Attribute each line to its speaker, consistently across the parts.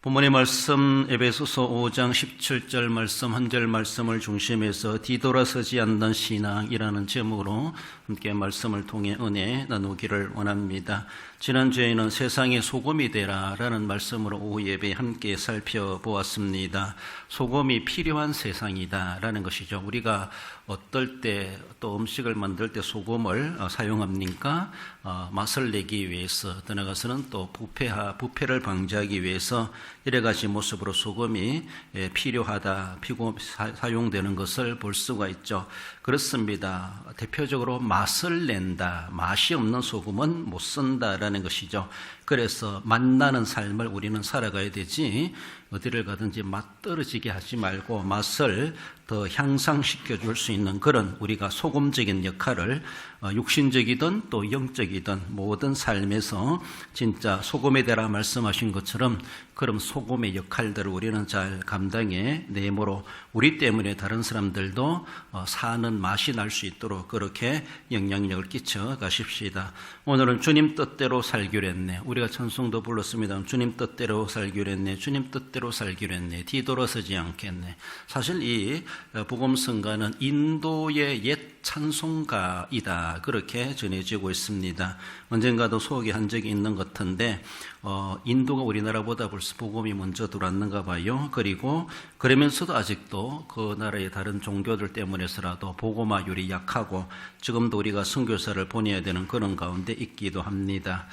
Speaker 1: 본문의 말씀 에베소서 5장 17절 말씀 한 절 말씀을 중심해서 뒤돌아서지 않는 신앙이라는 제목으로 함께 말씀을 통해 은혜 나누기를 원합니다. 지난주에는 세상의 소금이 되라라는 말씀으로 오후 예배 함께 살펴보았습니다. 소금이 필요한 세상이다라는 것이죠. 우리가 어떨 때 또 음식을 만들 때 소금을 사용합니까? 맛을 내기 위해서, 더 나아가서는 또 부패를 방지하기 위해서 여러 가지 모습으로 소금이 필요하다, 사용되는 것을 볼 수가 있죠. 그렇습니다. 대표적으로 맛을 낸다, 맛이 없는 소금은 못 쓴다라는 것이죠. 그래서 맛나는 삶을 우리는 살아가야 되지, 어디를 가든지 맛 떨어지게 하지 말고 맛을 더 향상시켜 줄 수 있는 그런 우리가 소금적인 역할을 육신적이든 또 영적이든 모든 삶에서 진짜 소금에 대라 말씀하신 것처럼 그런 소금의 역할들을 우리는 잘 감당해 내므로 우리 때문에 다른 사람들도 사는 맛이 날 수 있도록 그렇게 영향력을 끼쳐 가십시다. 오늘은 주님 뜻대로 살기로 했네. 우리가 찬송도 불렀습니다. 주님 뜻대로 살기로 했네. 주님 뜻대로 살기로 했네. 뒤돌아서지 않겠네. 사실 이 복음성가는 인도의 옛 찬송가이다, 그렇게 전해지고 있습니다. 언젠가도 소개한 적이 있는 것 같은데 인도가 우리나라보다 벌써 복음이 먼저 들어왔는가 봐요. 그리고 그러면서도 아직도 그 나라의 다른 종교들 때문에서라도 복음화율이 약하고 지금도 우리가 선교사를 보내야 되는 그런 가운데 있기도 합니다.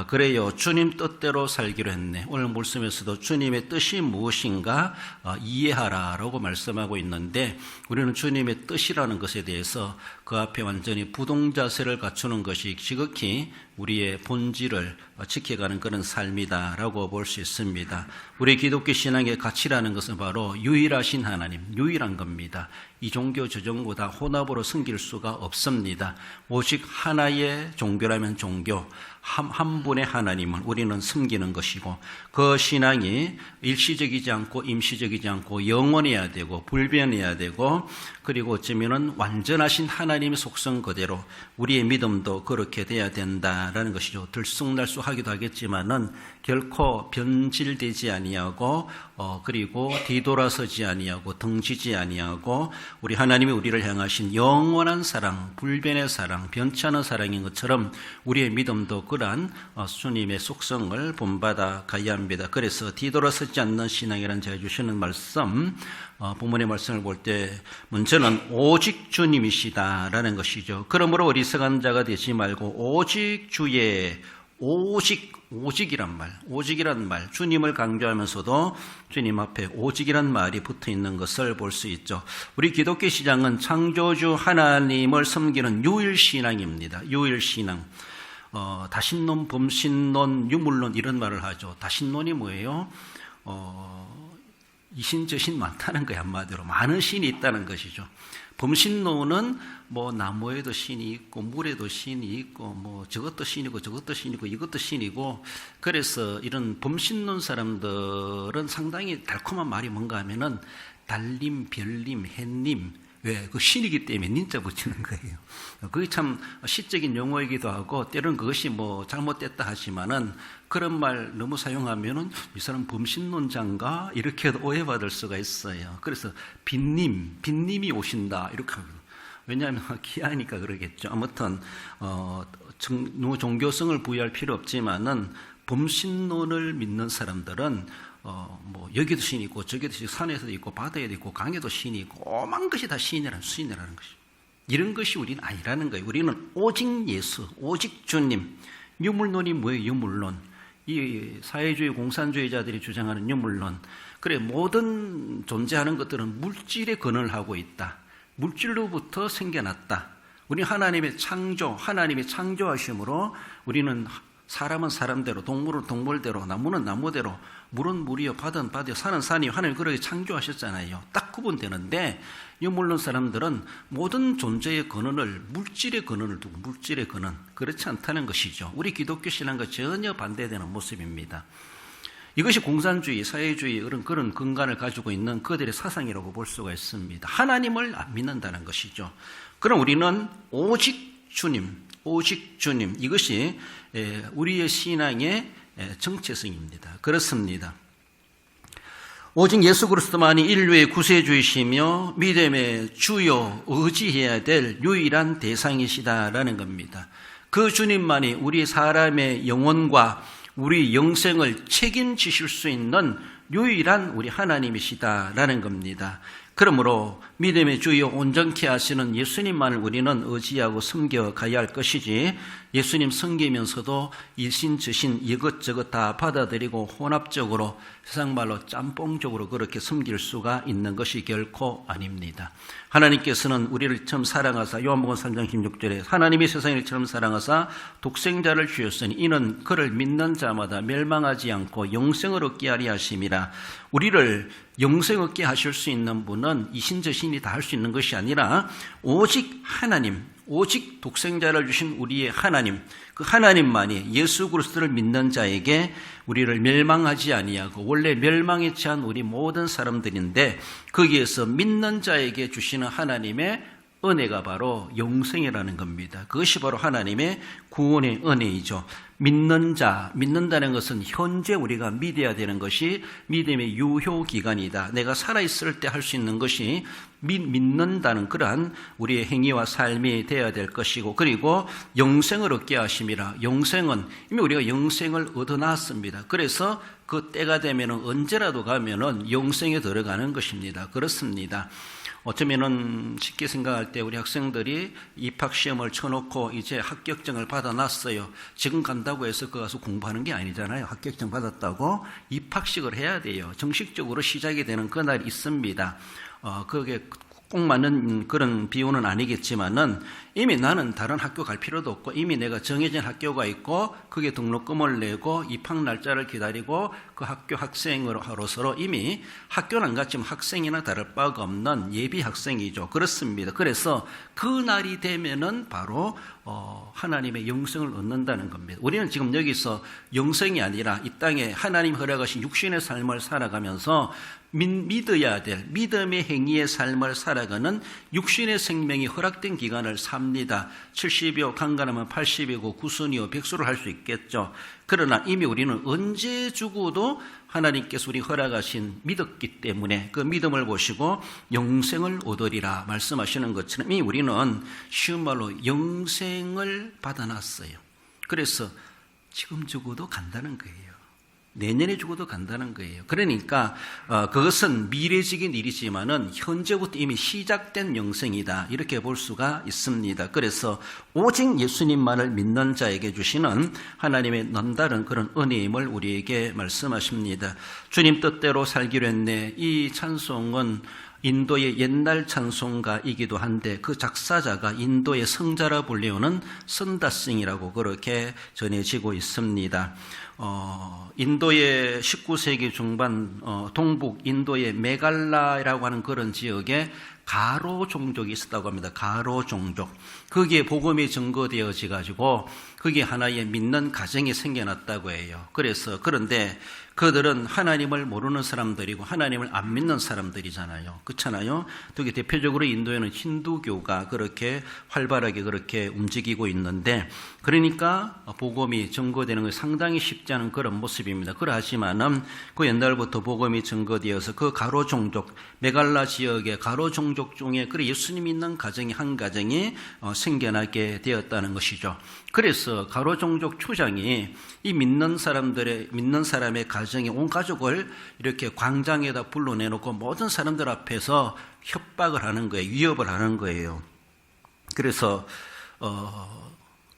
Speaker 1: 그래요, 주님 뜻대로 살기로 했네. 오늘 말씀에서도 주님의 뜻이 무엇인가 이해하라라고 말씀하고 있는데, 우리는 주님의 뜻이라는 것에 대해서 그 앞에 완전히 부동자세를 갖추는 것이 지극히 우리의 본질을 지켜가는 그런 삶이다라고 볼 수 있습니다. 우리 기독교 신앙의 가치라는 것은 바로 유일하신 하나님, 유일한 겁니다. 이 종교 저 종교 다 혼합으로 섬길 수가 없습니다. 오직 하나의 종교라면 종교, 한 분의 하나님을 우리는 섬기는 것이고, 그 신앙이 일시적이지 않고 임시적이지 않고 영원해야 되고 불변해야 되고, 그리고 어쩌면은 완전하신 하나님의 속성 그대로 우리의 믿음도 그렇게 돼야 된다라는 것이죠. 들쑥날쑥하기도 하겠지만은 결코 변질되지 아니하고 그리고 뒤돌아서지 아니하고 등지지 아니하고 우리 하나님이 우리를 향하신 영원한 사랑, 불변의 사랑, 변치 않은 사랑인 것처럼 우리의 믿음도 그러한 주님의 속성을 본받아 가야 합니다. 그래서 뒤돌아서지 않는 신앙이라는 제가 주시는 말씀, 본문의 말씀을 볼 때 먼저는 오직 주님이시다라는 것이죠. 그러므로 어리석은 자가 되지 말고 오직 주의, 오직이란 말, 주님을 강조하면서도 주님 앞에 오직이란 말이 붙어 있는 것을 볼 수 있죠. 우리 기독교 신앙은 창조주 하나님을 섬기는 유일신앙입니다. 유일신앙. 다신론, 범신론, 유물론 이런 말을 하죠. 다신론이 뭐예요? 이신저신 많다는 거예요. 한마디로 많은 신이 있다는 것이죠. 범신론은 뭐 나무에도 신이 있고 물에도 신이 있고 뭐 저것도 신이고 저것도 신이고 이것도 신이고, 그래서 이런 범신론 사람들은 상당히 달콤한 말이 뭔가 하면은 달님, 별님, 햇님, 왜? 그 신이기 때문에 nin자 붙이는 거예요. 그게 참 시적인 용어이기도 하고, 때로는 그것이 뭐 잘못됐다 하지만은 그런 말 너무 사용하면은 이 사람 범신론자인가? 이렇게 오해받을 수가 있어요. 그래서 빈님이 오신다, 이렇게 합니다. 왜냐하면 귀하니까 그러겠죠. 아무튼, 종교성을 부여할 필요 없지만은 범신론을 믿는 사람들은 뭐 여기도 신이 있고 저기도 신이, 산에서도 있고 바다에도 있고 강에도 신이 있고 오만 것이 다 신이라는 것이죠. 이런 것이 우리는 아니라는 거예요. 우리는 오직 예수, 오직 주님. 유물론이 뭐예요? 유물론. 이 사회주의 공산주의자들이 주장하는 유물론. 그래, 모든 존재하는 것들은 물질에 근원을 하고 있다. 물질로부터 생겨났다. 우리 하나님의 창조하심으로 우리는 사람은 사람대로, 동물은 동물대로, 나무는 나무대로, 물은 물이요, 바다는 바다요, 산은 산이요, 하나님 그렇게 창조하셨잖아요. 딱 구분되는데, 유물론 사람들은 모든 존재의 근원을 물질의 근원을 두고, 물질의 근원, 그렇지 않다는 것이죠. 우리 기독교 신앙과 전혀 반대되는 모습입니다. 이것이 공산주의, 사회주의 그런 근간을 가지고 있는 그들의 사상이라고 볼 수가 있습니다. 하나님을 안 믿는다는 것이죠. 그럼 우리는 오직 주님, 이것이 우리의 신앙의 정체성입니다. 그렇습니다. 오직 예수 그리스도만이 인류의 구세주이시며 믿음의 주요 의지해야 될 유일한 대상이시다라는 겁니다. 그 주님만이 우리 사람의 영혼과 우리 영생을 책임지실 수 있는 유일한 우리 하나님이시다라는 겁니다. 그러므로 믿음의 주요 온전케 하시는 예수님만을 우리는 의지하고 섬겨가야 할 것이지, 예수님 섬기면서도 일신 저신 이것저것 다 받아들이고 혼합적으로 세상 말로 짬뽕적으로 그렇게 섬길 수가 있는 것이 결코 아닙니다. 하나님께서는 우리를 처음 사랑하사, 요한복음 3장 16절에 하나님이 세상을 처음 사랑하사 독생자를 주셨으니 이는 그를 믿는 자마다 멸망하지 않고 영생을 얻게 하리 하심이라. 우리를 영생 얻게 하실 수 있는 분은 이신저신이 다 할 수 있는 것이 아니라 오직 하나님, 오직 독생자를 주신 우리의 하나님, 그 하나님만이 예수 그리스도를 믿는 자에게 우리를 멸망하지 아니하고 원래 멸망에 처한 우리 모든 사람들인데, 거기에서 믿는 자에게 주시는 하나님의 은혜가 바로 영생이라는 겁니다. 그것이 바로 하나님의 구원의 은혜이죠. 믿는 자, 믿는다는 것은 현재 우리가 믿어야 되는 것이 믿음의 유효기간이다. 내가 살아있을 때 할 수 있는 것이 믿는다는 그러한 우리의 행위와 삶이 되어야 될 것이고, 그리고 영생을 얻게 하심이라. 영생은 이미 우리가 영생을 얻어놨습니다. 그래서 그 때가 되면 언제라도 가면은 영생에 들어가는 것입니다. 그렇습니다. 어쩌면은 쉽게 생각할 때 우리 학생들이 입학시험을 쳐놓고 이제 합격증을 받아놨어요. 지금 간다고 해서 그거 가서 공부하는 게 아니잖아요. 합격증 받았다고 입학식을 해야 돼요. 정식적으로 시작이 되는 그날이 있습니다. 그게 꼭 맞는 그런 비유는 아니겠지만은 이미 나는 다른 학교 갈 필요도 없고 이미 내가 정해진 학교가 있고 그게 등록금을 내고 입학 날짜를 기다리고 그 학교 학생으로서 이미 학교는 안 갔지만 학생이나 다를 바가 없는 예비 학생이죠. 그렇습니다. 그래서 그 날이 되면은 바로 하나님의 영생을 얻는다는 겁니다. 우리는 지금 여기서 영생이 아니라 이 땅에 하나님 허락하신 육신의 삶을 살아가면서 믿어야 될 믿음의 행위의 삶을 살아가는 육신의 생명이 허락된 기간을 삽니다. 70이요, 강간하면 80이고 9순이요, 100수를 할 수 있겠죠. 그러나 이미 우리는 언제 죽어도 하나님께서 우리 허락하신 믿었기 때문에 그 믿음을 보시고 영생을 얻으리라 말씀하시는 것처럼 이미 우리는 쉬운 말로 영생을 받아놨어요. 그래서 지금 죽어도 간다는 거예요. 내년에 죽어도 간다는 거예요. 그러니까 그것은 미래적인 일이지만은 현재부터 이미 시작된 영생이다, 이렇게 볼 수가 있습니다. 그래서 오직 예수님만을 믿는 자에게 주시는 하나님의 남다른 그런 은혜임을 우리에게 말씀하십니다. 주님 뜻대로 살기로 했네. 이 찬송은 인도의 옛날 찬송가이기도 한데 그 작사자가 인도의 성자라 불리우는 선다싱이라고 그렇게 전해지고 있습니다. 인도의 19세기 중반 동북 인도의 메갈라라고 하는 그런 지역에 가로 종족이 있었다고 합니다. 가로 종족. 거기에 복음이 증거되어져 가지고 거기에 하나의 믿는 가정이 생겨났다고 해요. 그런데 그들은 하나님을 모르는 사람들이고 하나님을 안 믿는 사람들이잖아요. 그렇잖아요. 특히 대표적으로 인도에는 힌두교가 그렇게 활발하게 그렇게 움직이고 있는데, 그러니까 복음이 증거되는 것이 상당히 쉽지 않은 그런 모습입니다. 그러하지만은 그 옛날부터 복음이 증거되어서 그 가로 종족, 메갈라 지역의 가로 종족 중에 그래 예수님 믿는 가정이 한 가정이 생겨나게 되었다는 것이죠. 그래서 가로 종족 추장이 이 믿는 사람의 가정의 온 가족을 이렇게 광장에다 불러내놓고 모든 사람들 앞에서 협박을 하는 거예요. 위협을 하는 거예요. 그래서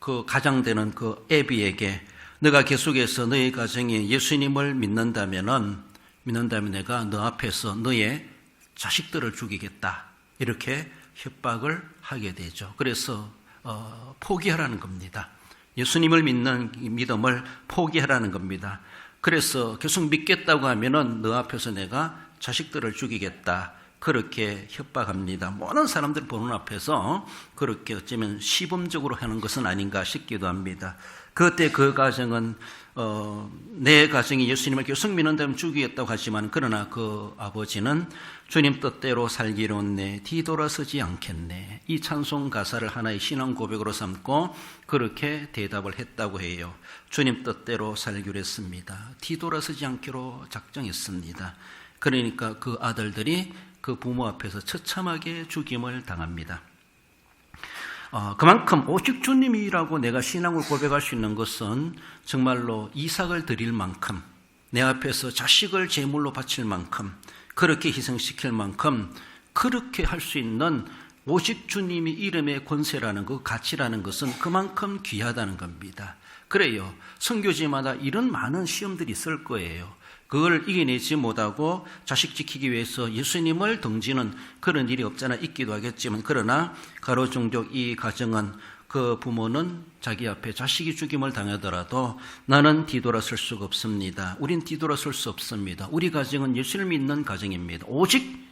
Speaker 1: 그 가장되는 그 애비에게 너가 계속해서 너의 가정이 예수님을 믿는다면 내가 너 앞에서 너의 자식들을 죽이겠다, 이렇게 협박을 하게 되죠. 그래서 포기하라는 겁니다. 예수님을 믿는 믿음을 포기하라는 겁니다. 그래서 계속 믿겠다고 하면은 너 앞에서 내가 자식들을 죽이겠다, 그렇게 협박합니다. 모든 사람들 보는 앞에서 그렇게 어쩌면 시범적으로 하는 것은 아닌가 싶기도 합니다. 그때 그 가정은 내 가정이 예수님을 계속 믿는다면 죽이겠다고 하지만, 그러나 그 아버지는 주님 뜻대로 살기로는 뒤돌아서지 않겠네, 이 찬송 가사를 하나의 신앙 고백으로 삼고 그렇게 대답을 했다고 해요. 주님 뜻대로 살기로 했습니다. 뒤돌아서지 않기로 작정했습니다. 그러니까 그 아들들이 그 부모 앞에서 처참하게 죽임을 당합니다. 그만큼 오직 주님이라고 내가 신앙을 고백할 수 있는 것은 정말로 이삭을 드릴 만큼, 내 앞에서 자식을 제물로 바칠 만큼, 그렇게 희생시킬 만큼, 그렇게 할 수 있는 오직 주님이 이름의 권세라는 그 가치라는 것은 그만큼 귀하다는 겁니다. 그래요. 선교지마다 이런 많은 시험들이 있을 거예요. 그걸 이겨내지 못하고 자식 지키기 위해서 예수님을 등지는 그런 일이 없잖아 있기도 하겠지만, 그러나 가로종족 이 가정은 그 부모는 자기 앞에 자식이 죽임을 당하더라도 나는 뒤돌아설 수가 없습니다. 우린 뒤돌아설 수 없습니다. 우리 가정은 예수를 믿는 가정입니다. 오직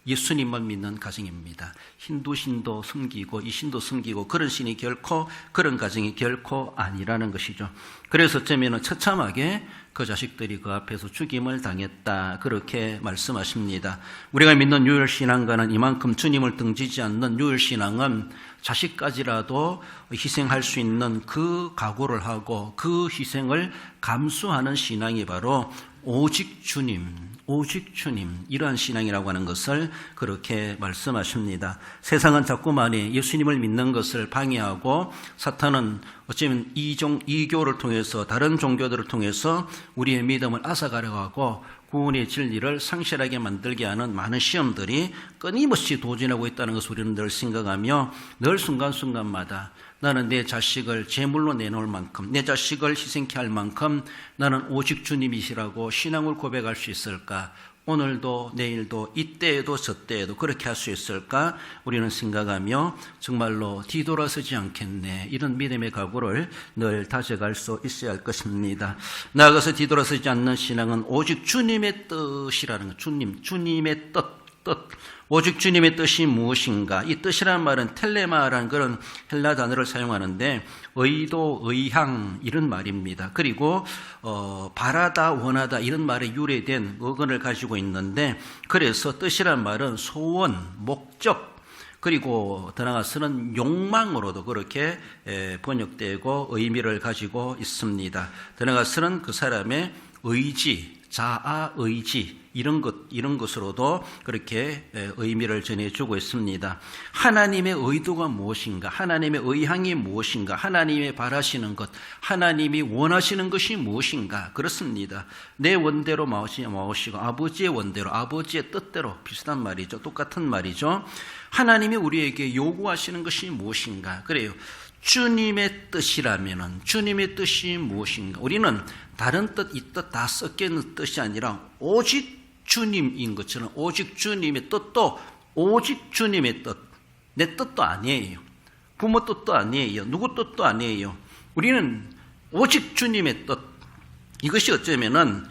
Speaker 1: 예수님만 믿는 가정입니다. 힌두 신도 섬기고 이 신도 섬기고 그런 신이 결코, 그런 가정이 결코 아니라는 것이죠. 그래서 어쩌면 처참하게 그 자식들이 그 앞에서 죽임을 당했다, 그렇게 말씀하십니다. 우리가 믿는 유혈신앙과는 이만큼 주님을 등지지 않는 유혈신앙은 자식까지라도 희생할 수 있는 그 각오를 하고 그 희생을 감수하는 신앙이 바로 오직 주님, 오직 주님, 이러한 신앙이라고 하는 것을 그렇게 말씀하십니다. 세상은 자꾸만이 예수님을 믿는 것을 방해하고, 사탄은 어쩌면 이교를 통해서, 다른 종교들을 통해서 우리의 믿음을 앗아가려고 하고 구원의 진리를 상실하게 만들게 하는 많은 시험들이 끊임없이 도전하고 있다는 것을 우리는 늘 생각하며, 늘 순간순간마다 나는 내 자식을 제물로 내놓을 만큼, 내 자식을 희생케 할 만큼 나는 오직 주님이시라고 신앙을 고백할 수 있을까? 오늘도 내일도 이때에도 저때에도 그렇게 할 수 있을까? 우리는 생각하며 정말로 뒤돌아서지 않겠네, 이런 믿음의 각오를 늘 다져갈 수 있어야 할 것입니다. 나아가서 뒤돌아서지 않는 신앙은 오직 주님의 뜻이라는 것, 주님의 뜻. 오직 주님의 뜻이 무엇인가? 이 뜻이라는 말은 텔레마라는 그런 헬라 단어를 사용하는데, 의도, 의향, 이런 말입니다. 그리고 바라다, 원하다, 이런 말에 유래된 어근을 가지고 있는데, 그래서 뜻이라는 말은 소원, 목적, 그리고 더 나아가서는 욕망으로도 그렇게 번역되고 의미를 가지고 있습니다. 더 나아가서는 그 사람의 의지, 자아 의지, 이런 것으로도 그렇게 의미를 전해주고 있습니다. 하나님의 의도가 무엇인가? 하나님의 의향이 무엇인가? 하나님의 바라시는 것, 하나님이 원하시는 것이 무엇인가? 그렇습니다. 내 원대로 마오시고 아버지의 원대로, 아버지의 뜻대로, 비슷한 말이죠. 똑같은 말이죠. 하나님이 우리에게 요구하시는 것이 무엇인가? 그래요. 주님의 뜻이라면은, 주님의 뜻이 무엇인가? 우리는 다른 뜻, 이 뜻 다 섞여 있는 뜻이 아니라 오직 주님인 것처럼, 오직 주님의 뜻도 오직 주님의 뜻, 내 뜻도 아니에요. 부모 뜻도 아니에요. 누구 뜻도 아니에요. 우리는 오직 주님의 뜻, 이것이 어쩌면은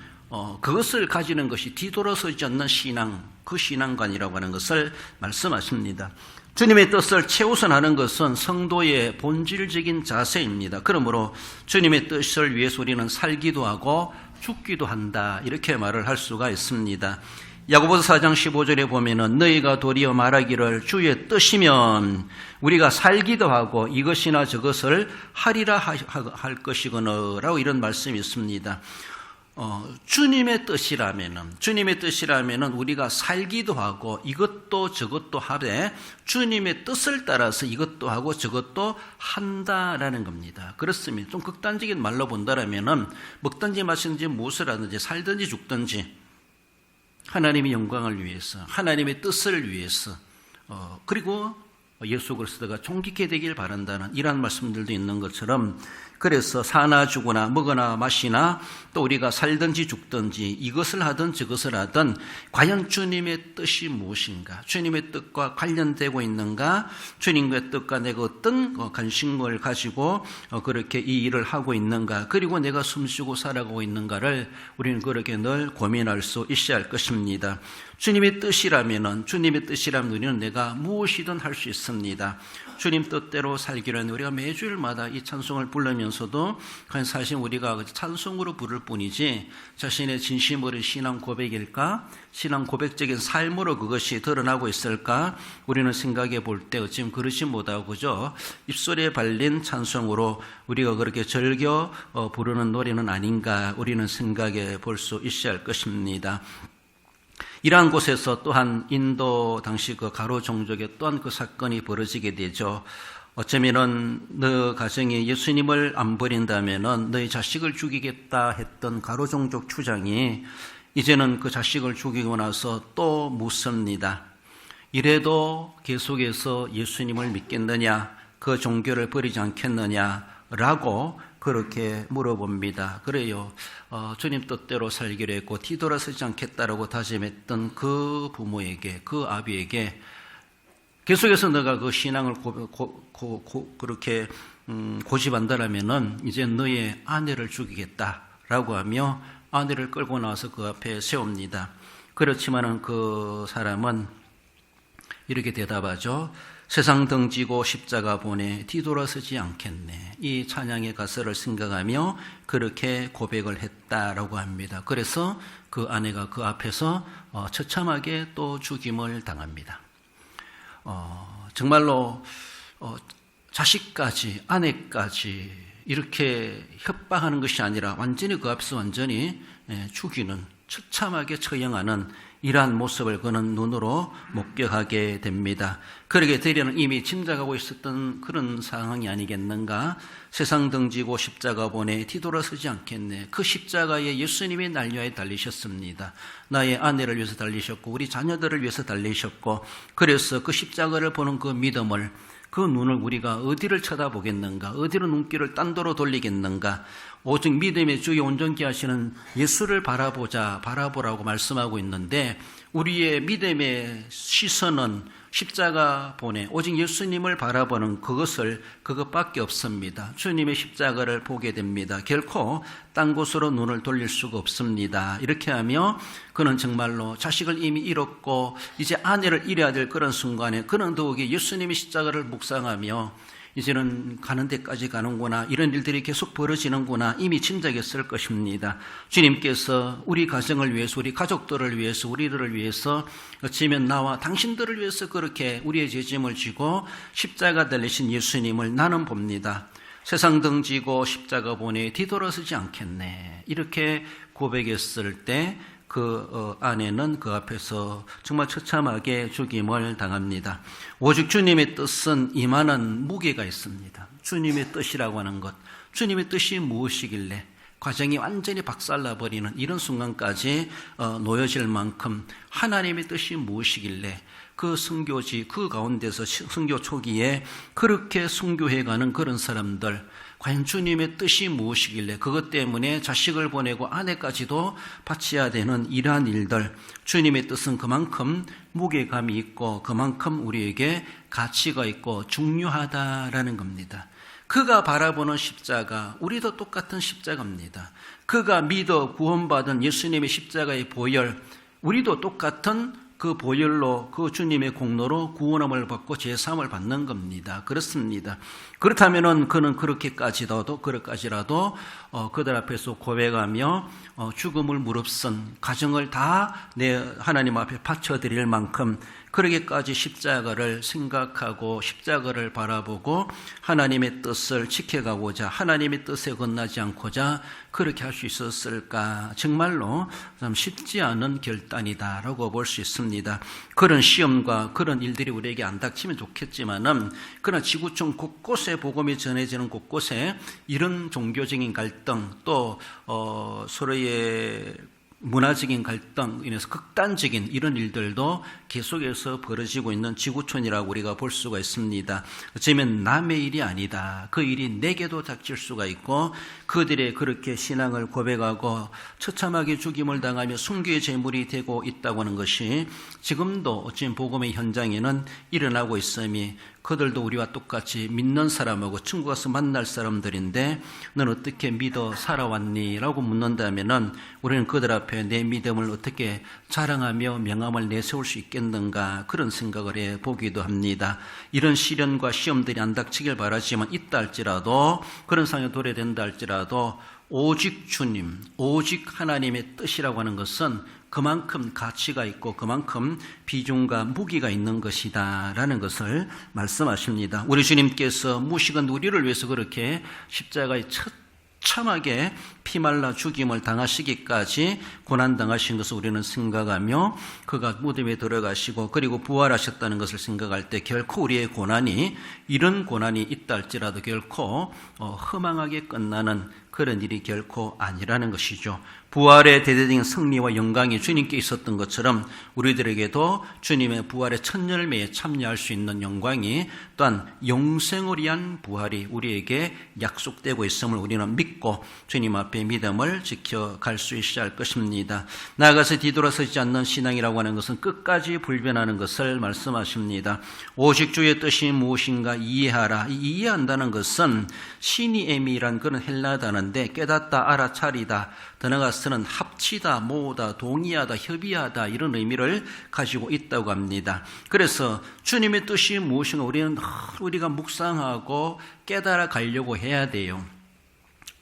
Speaker 1: 그것을 가지는 것이 뒤돌아서지 않는 신앙, 그 신앙관이라고 하는 것을 말씀하십니다. 주님의 뜻을 최우선하는 것은 성도의 본질적인 자세입니다. 그러므로 주님의 뜻을 위해서 우리는 살기도 하고 죽기도 한다, 이렇게 말을 할 수가 있습니다. 야고보서 4장 15절에 보면은 너희가 도리어 말하기를 주의 뜻이면 우리가 살기도 하고 이것이나 저것을 하리라 할 것이거너라고 이런 말씀이 있습니다. 주님의 뜻이라면은 우리가 살기도 하고 이것도 저것도 하되 주님의 뜻을 따라서 이것도 하고 저것도 한다라는 겁니다. 그렇습니다. 좀 극단적인 말로 본다라면은 먹든지 마시든지 무엇을 하든지 살든지 죽든지 하나님의 영광을 위해서, 하나님의 뜻을 위해서, 그리고 예수 그리스도가 존귀케 되길 바란다는 이러한 말씀들도 있는 것처럼, 그래서 사나 죽으나 먹으나 마시나 또 우리가 살든지 죽든지 이것을 하든 저것을 하든 과연 주님의 뜻이 무엇인가, 주님의 뜻과 관련되고 있는가, 주님의 뜻과 내가 어떤 관심을 가지고 그렇게 이 일을 하고 있는가, 그리고 내가 숨쉬고 살아가고 있는가를 우리는 그렇게 늘 고민할 수 있어야 할 것입니다. 주님의 뜻이라면 우리는 내가 무엇이든 할 수 있습니다. 주님 뜻대로 살기로는 우리가 매주일마다 이 찬송을 부르면서도 사실 우리가 찬송으로 부를 뿐이지 자신의 진심 어린 신앙 고백일까, 신앙 고백적인 삶으로 그것이 드러나고 있을까, 우리는 생각해 볼 때 어찌면 그러지 못하고 그죠, 입술에 발린 찬송으로 우리가 그렇게 즐겨 부르는 노래는 아닌가, 우리는 생각해 볼 수 있어야 할 것입니다. 이러한 곳에서 또한 인도 당시 그 가로 종족의 또한 그 사건이 벌어지게 되죠. 어쩌면은 너 가정이 예수님을 안 버린다면은 너희 자식을 죽이겠다 했던 가로 종족 추장이 이제는 그 자식을 죽이고 나서 또 묻습니다. 이래도 계속해서 예수님을 믿겠느냐, 그 종교를 버리지 않겠느냐라고 그렇게 물어봅니다. 그래요. 주님 뜻대로 살기로 했고 뒤돌아서지 않겠다라고 다짐했던 그 부모에게, 그 아비에게 계속해서 너가 그 신앙을 그렇게 고집한다라면은 이제 너의 아내를 죽이겠다라고 하며 아내를 끌고 나와서 그 앞에 세웁니다. 그렇지만은 그 사람은 이렇게 대답하죠. 세상 등지고 십자가 보내 뒤돌아서지 않겠네. 이 찬양의 가사를 생각하며 그렇게 고백을 했다라고 합니다. 그래서 그 아내가 그 앞에서 처참하게 또 죽임을 당합니다. 정말로 자식까지 아내까지 이렇게 협박하는 것이 아니라 완전히 그 앞에서 완전히 죽이는, 처참하게 처형하는 이러한 모습을 그는 눈으로 목격하게 됩니다. 그러게 대련은 이미 짐작하고 있었던 그런 상황이 아니겠는가. 세상 등지고 십자가 보내 뒤돌아서지 않겠네. 그 십자가에 예수님이 날 위하여 달리셨습니다. 나의 아내를 위해서 달리셨고 우리 자녀들을 위해서 달리셨고, 그래서 그 십자가를 보는 그 믿음을, 그 눈을 우리가 어디를 쳐다보겠는가, 어디로 눈길을 딴 데로 돌리겠는가. 오직 믿음의 주요 온전케 하시는 예수를 바라보라고 말씀하고 있는데, 우리의 믿음의 시선은 십자가 보내 오직 예수님을 바라보는 그것밖에 없습니다. 주님의 십자가를 보게 됩니다. 결코 딴 곳으로 눈을 돌릴 수가 없습니다. 이렇게 하며 그는 정말로 자식을 이미 잃었고 이제 아내를 잃어야 될 그런 순간에 그는 더욱이 예수님의 십자가를 묵상하며 이제는 가는 데까지 가는구나, 이런 일들이 계속 벌어지는구나 이미 짐작했을 것입니다. 주님께서 우리 가정을 위해서, 우리 가족들을 위해서, 우리들을 위해서, 어찌면 나와 당신들을 위해서 그렇게 우리의 죄짐을 지고 십자가 달리신 예수님을 나는 봅니다. 세상 등지고 십자가 보내 뒤돌아서지 않겠네. 이렇게 고백했을 때 그 아내는 그 앞에서 정말 처참하게 죽임을 당합니다. 오직 주님의 뜻은 임하는 무게가 있습니다. 주님의 뜻이라고 하는 것, 주님의 뜻이 무엇이길래 과정이 완전히 박살나버리는 이런 순간까지 놓여질 만큼 하나님의 뜻이 무엇이길래 그 선교지 그 가운데서 선교 초기에 그렇게 순교해가는 그런 사람들, 과연 주님의 뜻이 무엇이길래 그것 때문에 자식을 보내고 아내까지도 바쳐야 되는 이러한 일들, 주님의 뜻은 그만큼 무게감이 있고 그만큼 우리에게 가치가 있고 중요하다라는 겁니다. 그가 바라보는 십자가, 우리도 똑같은 십자가입니다. 그가 믿어 구원받은 예수님의 십자가의 보혈, 우리도 똑같은 그 보혈로, 그 주님의 공로로 구원함을 받고 제사함을 받는 겁니다. 그렇습니다. 그렇다면은 그는 그렇게까지라도 그들 앞에서 고백하며 죽음을 무릅쓴 가정을 다 내 하나님 앞에 바쳐드릴 만큼 그러기까지 십자가를 생각하고 십자가를 바라보고 하나님의 뜻을 지켜가고자, 하나님의 뜻에 건너지 않고자 그렇게 할 수 있었을까? 정말로 참 쉽지 않은 결단이다라고 볼 수 있습니다. 그런 시험과 그런 일들이 우리에게 안 닥치면 좋겠지만은, 그러나 지구촌 곳곳에 복음이 전해지는 곳곳에 이런 종교적인 갈등, 또 서로의 문화적인 갈등 인해서 극단적인 이런 일들도 계속해서 벌어지고 있는 지구촌이라고 우리가 볼 수가 있습니다. 어쩌면 남의 일이 아니다, 그 일이 내게도 닥칠 수가 있고, 그들의 그렇게 신앙을 고백하고 처참하게 죽임을 당하며 순교의 제물이 되고 있다고 하는 것이 지금도 어쩌면 복음의 현장에는 일어나고 있음이, 그들도 우리와 똑같이 믿는 사람하고 천국 가서 만날 사람들인데 너는 어떻게 믿어 살아왔니? 라고 묻는다면은 우리는 그들 앞에 내 믿음을 어떻게 자랑하며 명함을 내세울 수 있겠는가, 그런 생각을 해보기도 합니다. 이런 시련과 시험들이 안 닥치길 바라지만 있다 할지라도, 그런 상황에 도래된다 할지라도 오직 주님, 오직 하나님의 뜻이라고 하는 것은 그만큼 가치가 있고 그만큼 비중과 무기가 있는 것이다 라는 것을 말씀하십니다. 우리 주님께서 무식한 우리를 위해서 그렇게 십자가의 첫 처참하게 피말라 죽임을 당하시기까지 고난당하신 것을 우리는 생각하며 그가 무덤에 들어가시고 그리고 부활하셨다는 것을 생각할 때 결코 우리의 고난이 이런 고난이 있다 할지라도 결코 허망하게 끝나는 그런 일이 결코 아니라는 것이죠. 부활의 대대적인 승리와 영광이 주님께 있었던 것처럼 우리들에게도 주님의 부활의 첫 열매에 참여할 수 있는 영광이 또한 영생을 위한 부활이 우리에게 약속되고 있음을 우리는 믿고 주님 앞에 믿음을 지켜갈 수 있어야 할 것입니다. 나아가서 뒤돌아서지 않는 신앙이라고 하는 것은 끝까지 불변하는 것을 말씀하십니다. 오직 주의 뜻이 무엇인가 이해하라. 이해한다는 것은 시니에미란 그런 헬라 단어인데 깨닫다, 알아차리다, 더 나아가서는 합치다, 모으다, 동의하다, 협의하다 이런 의미를 가지고 있다고 합니다. 그래서 주님의 뜻이 무엇인가 우리가 묵상하고 깨달아 가려고 해야 돼요.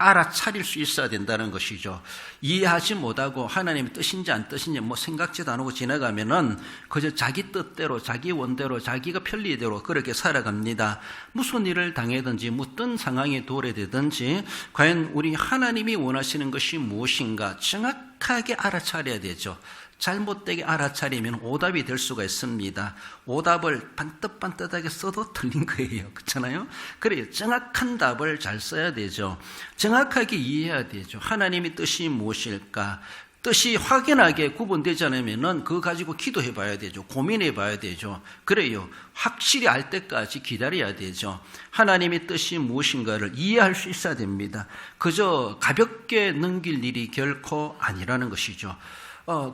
Speaker 1: 알아차릴 수 있어야 된다는 것이죠. 이해하지 못하고 하나님의 뜻인지 안 뜻인지 생각지도 안 하고 지나가면은 그저 자기 뜻대로, 자기 원대로, 자기가 편리대로 그렇게 살아갑니다. 무슨 일을 당하든지, 어떤 상황에 도래되든지 과연 우리 하나님이 원하시는 것이 무엇인가 정확하게 알아차려야 되죠. 잘못되게 알아차리면 오답이 될 수가 있습니다. 오답을 반듯반듯하게 써도 틀린 거예요. 그렇잖아요? 그래요. 정확한 답을 잘 써야 되죠. 정확하게 이해해야 되죠. 하나님의 뜻이 무엇일까? 뜻이 확연하게 구분되지 않으면 그거 가지고 기도해 봐야 되죠. 고민해 봐야 되죠. 그래요. 확실히 알 때까지 기다려야 되죠. 하나님의 뜻이 무엇인가를 이해할 수 있어야 됩니다. 그저 가볍게 넘길 일이 결코 아니라는 것이죠.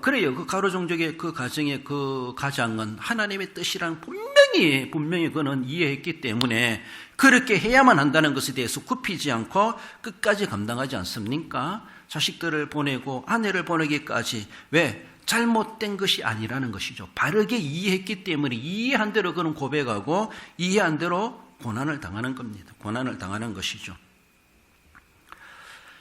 Speaker 1: 그래요. 그 가로 종족의 그 가정의 그 가장은 하나님의 뜻이랑 분명히 그는 이해했기 때문에 그렇게 해야만 한다는 것에 대해서 굽히지 않고 끝까지 감당하지 않습니까? 자식들을 보내고 아내를 보내기까지. 왜? 잘못된 것이 아니라는 것이죠. 바르게 이해했기 때문에 이해한 대로 그는 고백하고 이해한 대로 고난을 당하는 겁니다. 고난을 당하는 것이죠.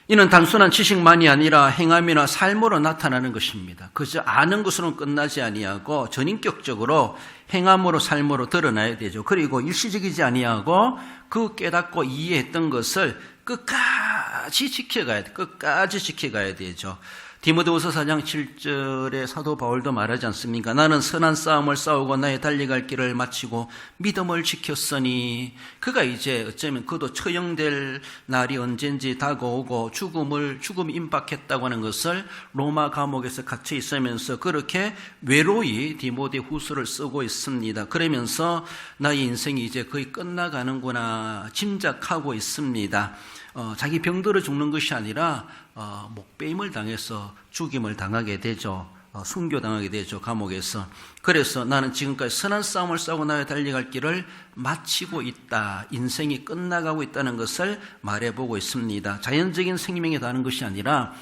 Speaker 1: 이는 단순한 지식만이 아니라 행함이나 삶으로 나타나는 것입니다. 그저 아는 것으로는 끝나지 아니하고 전인격적으로 행함으로 삶으로 드러나야 되죠. 그리고 일시적이지 아니하고 그 깨닫고 이해했던 것을 끝까지 지켜가야 되죠. 디모데후서 4장 7절에 사도 바울도 말하지 않습니까? 나는 선한 싸움을 싸우고 나의 달려갈 길을 마치고 믿음을 지켰으니. 그가 이제 어쩌면 그도 처형될 날이 언젠지 다가오고 죽음이 임박했다고 하는 것을 로마 감옥에서 갇혀 있으면서 그렇게 외로이 디모데후서를 쓰고 있습니다. 그러면서 나의 인생이 이제 거의 끝나가는구나 짐작하고 있습니다. 자기 병들어 죽는 것이 아니라 목베임을 당해서 죽임을 당하게 되죠. 순교당하게 되죠. 감옥에서. 그래서 나는 지금까지 선한 싸움을 싸우고 나의 달려갈 길을 마치고 있다. 인생이 끝나가고 있다는 것을 말해보고 있습니다. 자연적인 생명에 다는 것이 아니라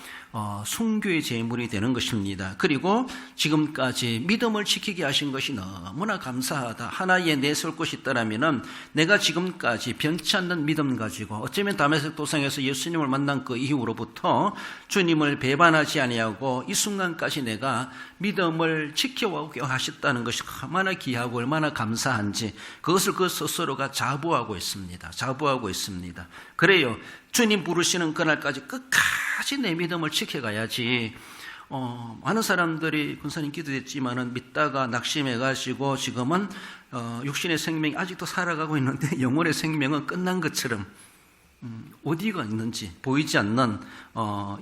Speaker 1: 순교의 제물이 되는 것입니다. 그리고 지금까지 믿음을 지키게 하신 것이 너무나 감사하다. 하나에 내세울 것이 있다라면은 내가 지금까지 변치 않는 믿음 가지고 어쩌면 다메섹 도상에서 예수님을 만난 그 이후로부터 주님을 배반하지 아니하고 이 순간까지 내가 믿음을 지켜오게 하셨다는 것이 얼마나 귀하고 얼마나 감사한지 그것을 그 스스로가 자부하고 있습니다. 그래요. 주님 부르시는 그날까지 끝까지 내 믿음을 지켜가야지. 많은 사람들이 군사님 기도했지만은 믿다가 낙심해가지고 지금은 육신의 생명이 아직도 살아가고 있는데 영혼의 생명은 끝난 것처럼 어디가 있는지 보이지 않는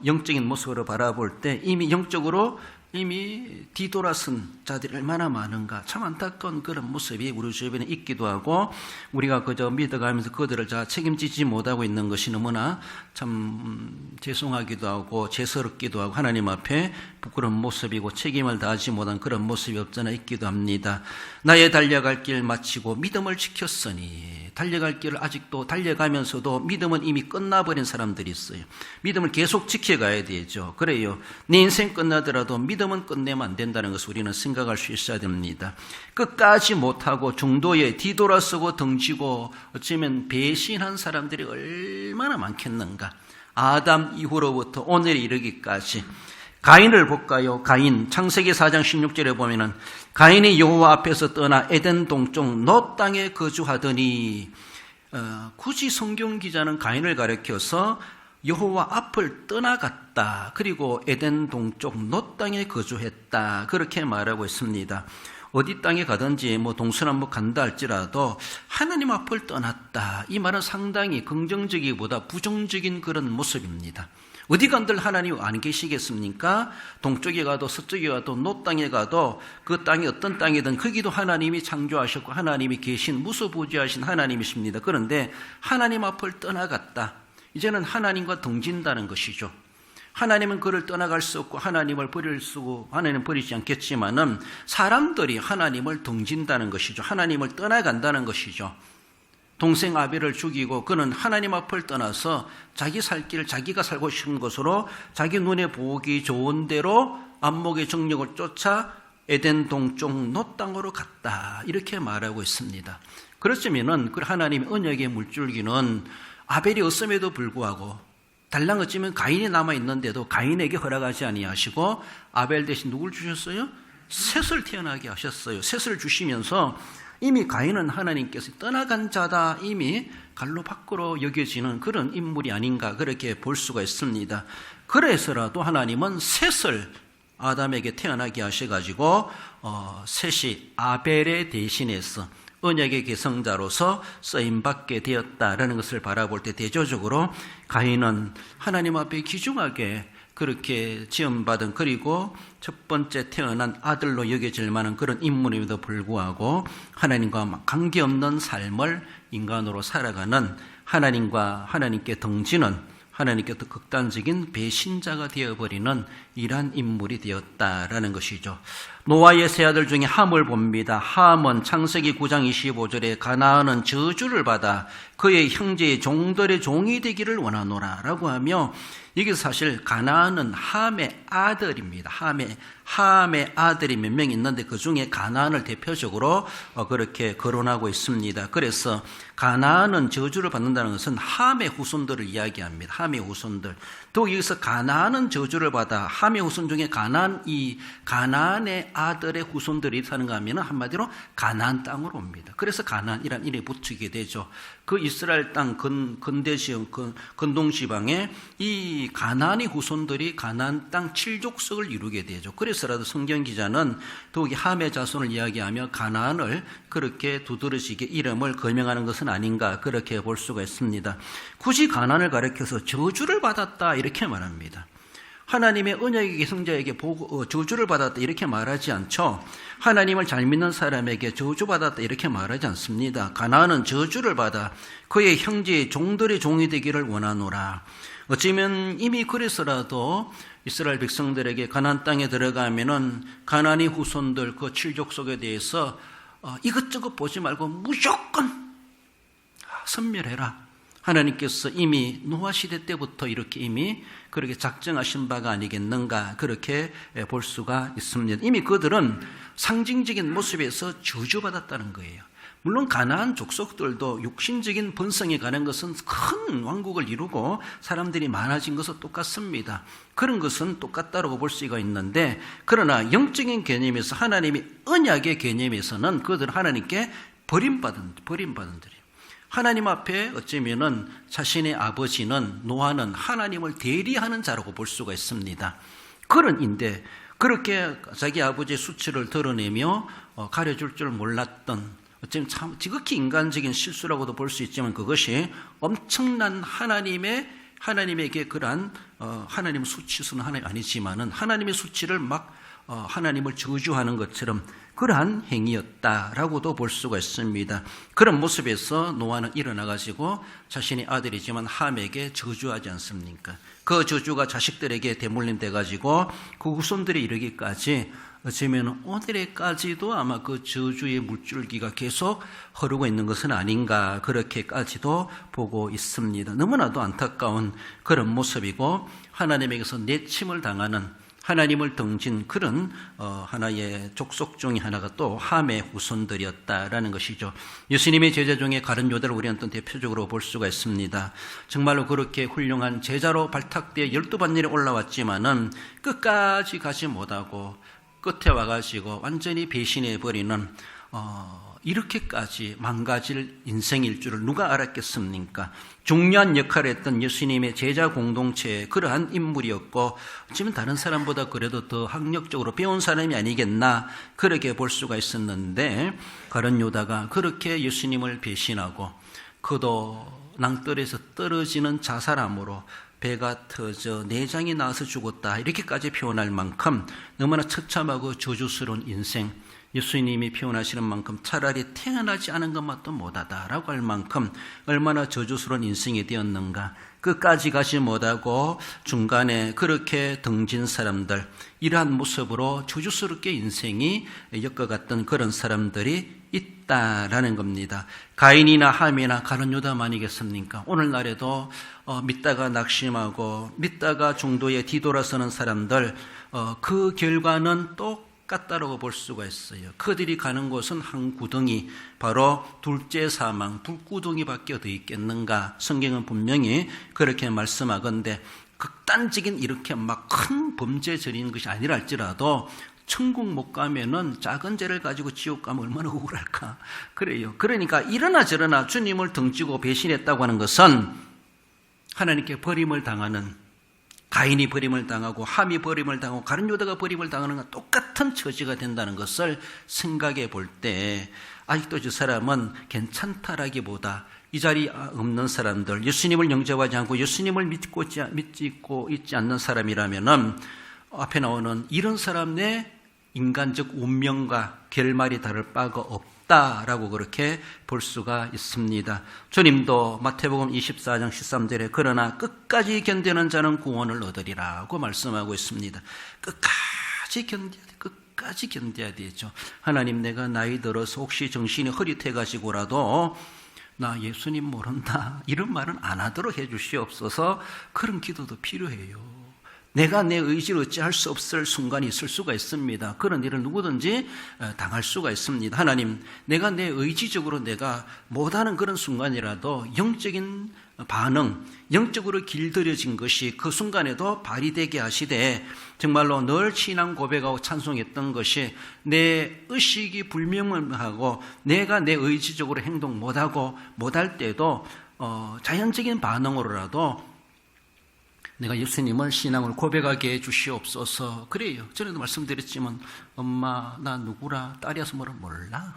Speaker 1: 영적인 모습으로 바라볼 때 이미 영적으로 뒤돌아선 자들이 얼마나 많은가. 참 안타까운 그런 모습이 우리 주변에 있기도 하고 우리가 그저 믿어가면서 그들을 다 책임지지 못하고 있는 것이 너무나 참 죄송하기도 하고 죄스럽기도 하고 하나님 앞에 부끄러운 모습이고 책임을 다하지 못한 그런 모습이 없잖아 있기도 합니다. 나의 달려갈 길 마치고 믿음을 지켰으니. 달려갈 길을 아직도 달려가면서도 믿음은 이미 끝나버린 사람들이 있어요. 믿음을 계속 지켜가야 되죠. 그래요. 내 인생 끝나더라도 믿음은 끝내면 안 된다는 것을 우리는 생각할 수 있어야 됩니다. 끝까지 못하고 중도에 뒤돌아서고 등지고 어쩌면 배신한 사람들이 얼마나 많겠는가. 아담 이후로부터 오늘에 이르기까지. 가인을 볼까요? 가인 창세기 4장 16절에 보면은 가인이 여호와 앞에서 떠나 에덴 동쪽 놋 땅에 거주하더니 굳이 성경 기자는 가인을 가리켜서 여호와 앞을 떠나갔다. 그리고 에덴 동쪽 놋 땅에 거주했다. 그렇게 말하고 있습니다. 어디 땅에 가든지 동서남북 간다 할지라도 하나님 앞을 떠났다. 이 말은 상당히 긍정적이기보다 부정적인 그런 모습입니다. 어디 간들 하나님 안 계시겠습니까? 동쪽에 가도 서쪽에 가도 놋 땅에 가도 그 땅이 어떤 땅이든 거기도 하나님이 창조하셨고 하나님이 계신 무소부지하신 하나님이십니다. 그런데 하나님 앞을 떠나갔다. 이제는 하나님과 등진다는 것이죠. 하나님은 그를 떠나갈 수 없고 하나님을 하나님은 버리지 않겠지만은 사람들이 하나님을 등진다는 것이죠. 하나님을 떠나간다는 것이죠. 동생 아벨을 죽이고 그는 하나님 앞을 떠나서 자기 살 길, 자기가 살고 싶은 곳으로 자기 눈에 보기 좋은 대로 안목의 정력을 쫓아 에덴 동쪽 놋 땅으로 갔다. 이렇게 말하고 있습니다. 그렇다면은 그 하나님의 언약의 물줄기는 아벨이 없음에도 불구하고 달랑 어쩌면 가인이 남아있는데도 가인에게 허락하지 아니하시고 아벨 대신 누굴 주셨어요? 셋을 태어나게 하셨어요. 셋을 주시면서 이미 가인은 하나님께서 떠나간 자다 이미 갈로 밖으로 여겨지는 그런 인물이 아닌가 그렇게 볼 수가 있습니다. 그래서라도 하나님은 셋을 아담에게 태어나게 하셔가지고 셋이 아벨의 대신해서 언약의 계승자로서 쓰임받게 되었다라는 것을 바라볼 때 대조적으로 가인은 하나님 앞에 귀중하게 그렇게 지음받은 그리고 첫 번째 태어난 아들로 여겨질 만한 그런 인물임에도 불구하고 하나님과 관계없는 삶을 인간으로 살아가는 하나님께 등지는 하나님께 더 극단적인 배신자가 되어버리는 이러한 인물이 되었다라는 것이죠. 노아의 세 아들 중에 함을 봅니다. 함은 창세기 9장 25절에 가나안은 저주를 받아 그의 형제의 종들의 종이 되기를 원하노라 라고 하며 이게 사실 가나안은 함의 아들입니다. 함의 아들이 몇 명 있는데 그 중에 가나안을 대표적으로 그렇게 거론하고 있습니다. 그래서 가나안은 저주를 받는다는 것은 함의 후손들을 이야기합니다. 함의 후손들. 또 여기서 가나안은 저주를 받아 함의 후손 중에 가나안의 아들의 후손들이 사는가 하면 한마디로 가나안 땅으로 옵니다. 그래서 가나안이라는 이름이 붙이게 되죠. 그 이스라엘 땅 근대지역 근동지방에 이 가나안의 후손들이 가나안 땅 7족속을 이루게 되죠. 그래서라도 성경 기자는 더욱이 함의 자손을 이야기하며 가나안을 그렇게 두드러지게 이름을 거명하는 것은 아닌가 그렇게 볼 수가 있습니다. 굳이 가나안을 가리켜서 저주를 받았다 이렇게 말합니다. 하나님의 언약의 계승자에게 저주를 받았다 이렇게 말하지 않죠. 하나님을 잘 믿는 사람에게 저주받았다 이렇게 말하지 않습니다. 가나안은 저주를 받아 그의 형제의 종들의 종이 되기를 원하노라. 어쩌면 이미 그래서라도 이스라엘 백성들에게 가나안 땅에 들어가면은 가나안의 후손들 그 칠족속에 대해서 이것저것 보지 말고 무조건 섬멸해라. 하나님께서 이미 노아 시대 때부터 이렇게 이미 그렇게 작정하신 바가 아니겠는가 그렇게 볼 수가 있습니다. 이미 그들은 상징적인 모습에서 저주받았다는 거예요. 물론 가나안 족속들도 육신적인 번성에 가는 것은 큰 왕국을 이루고 사람들이 많아진 것은 똑같습니다. 그런 것은 똑같다고 볼 수가 있는데 그러나 영적인 개념에서 하나님의 언약의 개념에서는 그들은 하나님께 버림받은 들이에요. 하나님 앞에 어쩌면은 자신의 아버지는 노아는 하나님을 대리하는 자라고 볼 수가 있습니다. 그런인데 그렇게 자기 아버지의 수치를 드러내며 가려줄 줄 몰랐던 어쩌면 참 지극히 인간적인 실수라고도 볼 수 있지만 그것이 엄청난 하나님에게 그러한 하나님의 수치수는 하나님 아니지만은 하나님의 수치를 막 하나님을 저주하는 것처럼 그러한 행위였다라고도 볼 수가 있습니다. 그런 모습에서 노아는 일어나가지고 자신의 아들이지만 함에게 저주하지 않습니까? 그 저주가 자식들에게 대물림돼가지고 그 후손들이 이르기까지 어쩌면 오늘에까지도 아마 그 저주의 물줄기가 계속 흐르고 있는 것은 아닌가 그렇게까지도 보고 있습니다. 너무나도 안타까운 그런 모습이고 하나님에게서 내침을 당하는 하나님을 등진 그런 하나의 족속 중에 하나가 또 함의 후손들이었다라는 것이죠. 예수님의 제자 중에 가룟 유다를 우리는 또 대표적으로 볼 수가 있습니다. 정말로 그렇게 훌륭한 제자로 발탁되어 12반열에 올라왔지만은 끝까지 가지 못하고 끝에 와가지고 완전히 배신해버리는 이렇게까지 망가질 인생일 줄을 누가 알았겠습니까? 중요한 역할을 했던 예수님의 제자 공동체의 그러한 인물이었고 어쩌면 다른 사람보다 그래도 더 학력적으로 배운 사람이 아니겠나 그렇게 볼 수가 있었는데 가룟 유다가 그렇게 예수님을 배신하고 그도 낭떠러에서 떨어지는 자살함으로 배가 터져 내장이 나와서 죽었다 이렇게까지 표현할 만큼 너무나 처참하고 저주스러운 인생, 예수님이 표현하시는 만큼 차라리 태어나지 않은 것만도 못하다라고 할 만큼 얼마나 저주스러운 인생이 되었는가. 끝까지 가지 못하고 중간에 그렇게 등진 사람들, 이러한 모습으로 저주스럽게 인생이 엮어갔던 그런 사람들이 있다라는 겁니다. 가인이나 함이나 가룟 유다만이겠습니까? 오늘날에도 믿다가 낙심하고 믿다가 중도에 뒤돌아서는 사람들, 그 결과는 똑같다라고 볼 수가 있어요. 그들이 가는 곳은 한 구덩이, 바로 둘째 사망, 불구덩이밖에 어디 있겠는가. 성경은 분명히 그렇게 말씀하건대 극단적인 이렇게 막 큰 범죄 저리는 것이 아니라 할지라도 천국 못 가면은 작은 죄를 가지고 지옥 가면 얼마나 억울할까. 그래요. 그러니까 이러나 저러나 주님을 등지고 배신했다고 하는 것은 하나님께 버림을 당하는, 가인이 버림을 당하고 함이 버림을 당하고 가룟 유다가 버림을 당하는 건 똑같은 처지가 된다는 것을 생각해 볼 때 아직도 저 사람은 괜찮다라기보다 이 자리에 없는 사람들, 예수님을 영접하지 않고 예수님을 믿고 있지 않는 사람이라면은 앞에 나오는 이런 사람 내 인간적 운명과 결말이 다를 바가 없다라고 그렇게 볼 수가 있습니다. 주님도 마태복음 24장 13절에 그러나 끝까지 견디는 자는 구원을 얻으리라고 말씀하고 있습니다. 끝까지 견뎌야 돼. 끝까지 견뎌야 되죠. 하나님, 내가 나이 들어서 혹시 정신이 흐릿해가지고라도 나 예수님 모른다 이런 말은 안 하도록 해 주시옵소서. 그런 기도도 필요해요. 내가 내 의지를 어찌할 수 없을 순간이 있을 수가 있습니다. 그런 일을 누구든지 당할 수가 있습니다. 하나님, 내가 내 의지적으로 내가 못하는 그런 순간이라도 영적인 반응, 영적으로 길들여진 것이 그 순간에도 발휘되게 하시되 정말로 늘 신앙 고백하고 찬송했던 것이 내 의식이 불명하고 내가 내 의지적으로 행동 못하고 못할 때도 자연적인 반응으로라도 내가 예수님을 신앙을 고백하게 해 주시옵소서. 그래요. 전에도 말씀드렸지만 엄마 나 누구라, 딸이 와서 뭐라 몰라,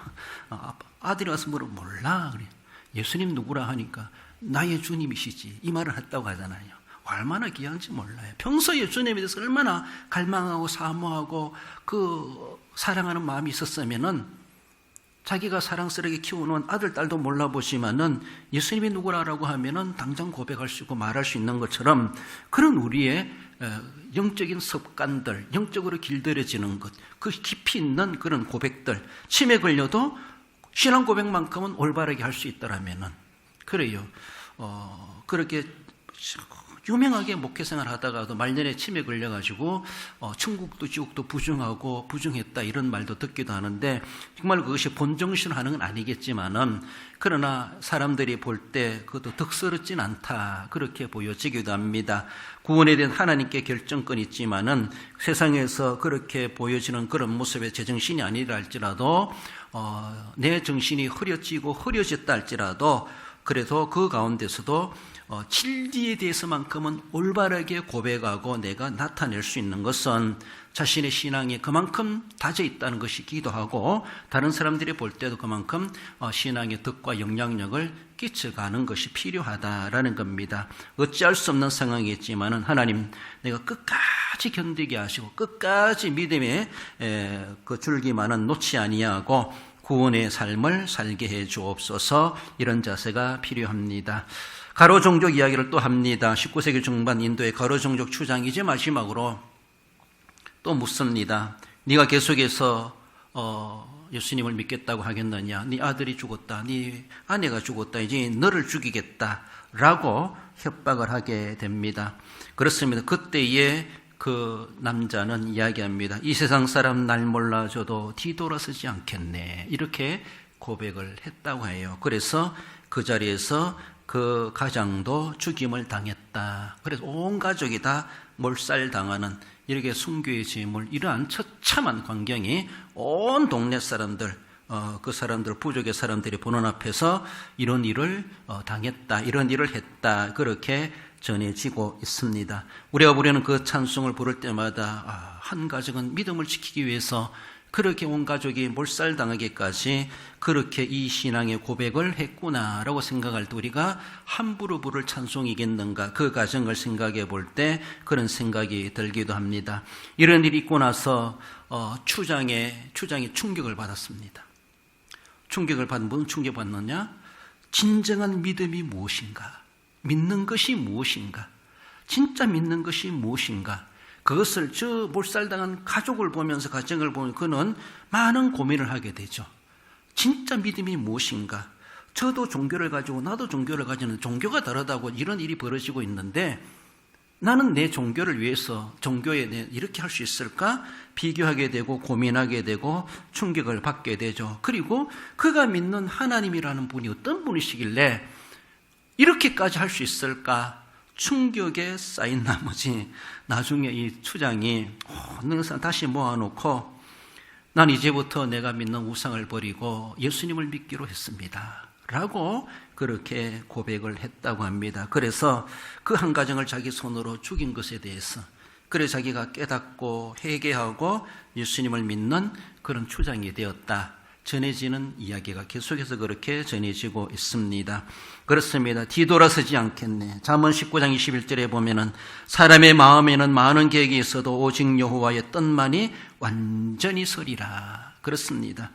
Speaker 1: 아들이 와서 뭐라 몰라. 그래. 예수님 누구라 하니까 나의 주님이시지 이 말을 했다고 하잖아요. 얼마나 귀한지 몰라요. 평소에 주님에 대해서 얼마나 갈망하고 사모하고 그 사랑하는 마음이 있었으면은 자기가 사랑스럽게 키우는 아들, 딸도 몰라보지만은 예수님이 누구라고 하면은 당장 고백할 수 있고 말할 수 있는 것처럼 그런 우리의 영적인 습관들, 영적으로 길들여지는 것, 그 깊이 있는 그런 고백들, 침에 걸려도 신앙 고백만큼은 올바르게 할 수 있다라면은 그래요. 그렇게 유명하게 목회생활 하다가도 말년에 침에 걸려가지고 천국도 지옥도 부정하고 부정했다 이런 말도 듣기도 하는데 정말 그것이 본정신을 하는 건 아니겠지만은 그러나 사람들이 볼 때 그것도 덕스럽진 않다 그렇게 보여지기도 합니다. 구원에 대한 하나님께 결정권이 있지만은 세상에서 그렇게 보여지는 그런 모습의 제정신이 아니라 할지라도 내 정신이 흐려지고 흐려졌다 할지라도 그래도 그 가운데서도 진리에 대해서만큼은 올바르게 고백하고 내가 나타낼 수 있는 것은 자신의 신앙이 그만큼 다져 있다는 것이기도 하고 다른 사람들이 볼 때도 그만큼 신앙의 덕과 영향력을 끼쳐가는 것이 필요하다라는 겁니다. 어찌할 수 없는 상황이겠지만은 하나님, 내가 끝까지 견디게 하시고 끝까지 믿음의 그 줄기만은 놓지 아니하고 구원의 삶을 살게 해 주옵소서. 이런 자세가 필요합니다. 가로 종족 이야기를 또 합니다. 19세기 중반 인도의 가로 종족 추장 이제 마지막으로 또 묻습니다. 네가 계속해서 예수님을 믿겠다고 하겠느냐? 네 아들이 죽었다, 네 아내가 죽었다, 이제 너를 죽이겠다라고 협박을 하게 됩니다. 그렇습니다. 그때에 그 남자는 이야기합니다. 이 세상 사람 날 몰라줘도 뒤돌아서지 않겠네. 이렇게 고백을 했다고 해요. 그래서 그 자리에서 그 가장도 죽임을 당했다. 그래서 온 가족이 다 몰살당하는 이렇게 순교의 제물, 이러한 처참한 광경이 온 동네 사람들, 그 사람들, 부족의 사람들이 보는 앞에서 이런 일을 당했다, 이런 일을 했다, 그렇게 전해지고 있습니다. 우리가 부르는 그 찬송을 부를 때마다 한 가정은 믿음을 지키기 위해서 그렇게 온 가족이 몰살당하기까지 그렇게 이 신앙의 고백을 했구나라고 생각할 때 우리가 함부로 부를 찬송이겠는가, 그 가정을 생각해 볼 때 그런 생각이 들기도 합니다. 이런 일이 있고 나서 추장이 충격을 받았습니다. 충격을 받은, 무슨 충격을 받느냐? 진정한 믿음이 무엇인가? 믿는 것이 무엇인가? 진짜 믿는 것이 무엇인가? 그것을 저 몰살당한 가족을 보면서, 가정을 보면 그는 많은 고민을 하게 되죠. 진짜 믿음이 무엇인가? 저도 종교를 가지고 나도 종교를 가지는 종교가 다르다고 이런 일이 벌어지고 있는데 나는 내 종교를 위해서 종교에 이렇게 할 수 있을까? 비교하게 되고 고민하게 되고 충격을 받게 되죠. 그리고 그가 믿는 하나님이라는 분이 어떤 분이시길래 이렇게까지 할 수 있을까? 충격에 쌓인 나머지 나중에 이 추장이 능선 다시 모아놓고 난 이제부터 내가 믿는 우상을 버리고 예수님을 믿기로 했습니다 라고 그렇게 고백을 했다고 합니다. 그래서 그 한 가정을 자기 손으로 죽인 것에 대해서 그래 자기가 깨닫고 회개하고 예수님을 믿는 그런 추장이 되었다 전해지는 이야기가 계속해서 그렇게 전해지고 있습니다. 그렇습니다. 뒤돌아서지 않겠네. 잠언 19장 21절에 보면은 사람의 마음에는 많은 계획이 있어도 오직 여호와의 뜻만이 완전히 서리라. 그렇습니다.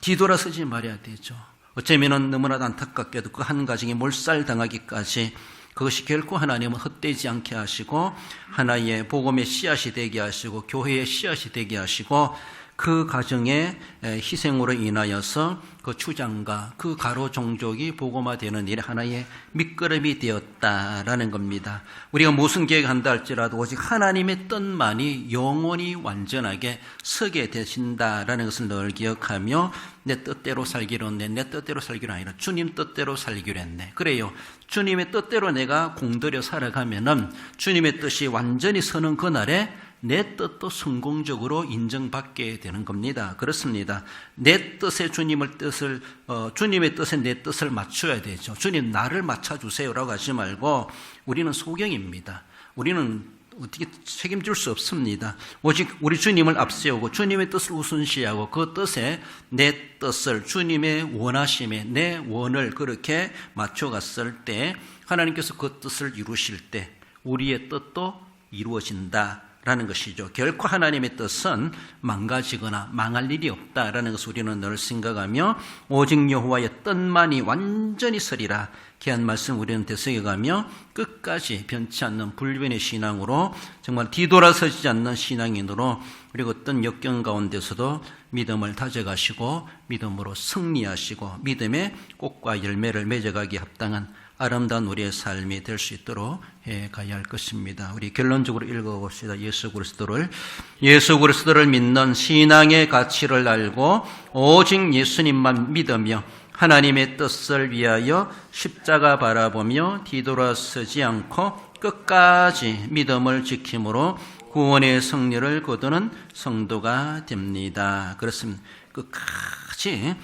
Speaker 1: 뒤돌아서지 말아야 되죠. 어쩌면은 너무나도 안타깝게도 그 한 가정이 몰살당하기까지 그것이 결코 하나님은 헛되지 않게 하시고 하나의 복음의 씨앗이 되게 하시고 교회의 씨앗이 되게 하시고 그 가정의 희생으로 인하여서 그 추장과 그 가로 종족이 복음화되는 일에 하나의 밑거름이 되었다라는 겁니다. 우리가 무슨 계획한다 할지라도 오직 하나님의 뜻만이 영원히 완전하게 서게 되신다라는 것을 늘 기억하며 내 뜻대로 살기로 했네. 내 뜻대로 살기로 아니라 주님 뜻대로 살기로 했네. 그래요. 주님의 뜻대로 내가 공들여 살아가면은 주님의 뜻이 완전히 서는 그날에 내 뜻도 성공적으로 인정받게 되는 겁니다. 그렇습니다. 내 뜻에 주님의 뜻에 내 뜻을 맞춰야 되죠. 주님 나를 맞춰주세요라고 하지 말고 우리는 소경입니다. 우리는 어떻게 책임질 수 없습니다. 오직 우리 주님을 앞세우고 주님의 뜻을 우선시하고 그 뜻에 내 뜻을 주님의 원하심에 내 원을 그렇게 맞춰갔을 때 하나님께서 그 뜻을 이루실 때 우리의 뜻도 이루어진다 라는 것이죠. 결코 하나님의 뜻은 망가지거나 망할 일이 없다라는 것을 우리는 늘 생각하며 오직 여호와의 뜻만이 완전히 서리라 귀한 말씀 우리는 되새겨가며 끝까지 변치 않는 불변의 신앙으로 정말 뒤돌아서지 않는 신앙인으로 그리고 어떤 역경 가운데서도 믿음을 다져가시고 믿음으로 승리하시고 믿음의 꽃과 열매를 맺어가기 합당한 아름다운 우리의 삶이 될 수 있도록 해가야 할 것입니다. 우리 결론적으로 읽어봅시다. 예수 그리스도를 믿는 신앙의 가치를 알고 오직 예수님만 믿으며 하나님의 뜻을 위하여 십자가 바라보며 뒤돌아서지 않고 끝까지 믿음을 지킴으로 구원의 승리를 거두는 성도가 됩니다. 그렇습니다. 끝까지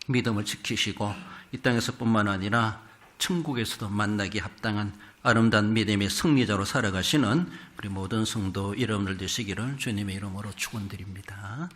Speaker 1: 믿음을 지키시고 이 땅에서뿐만 아니라 천국에서도 만나기 합당한 아름다운 믿음의 승리자로 살아가시는 우리 모든 성도 여러분들 되시기를 주님의 이름으로 축원드립니다.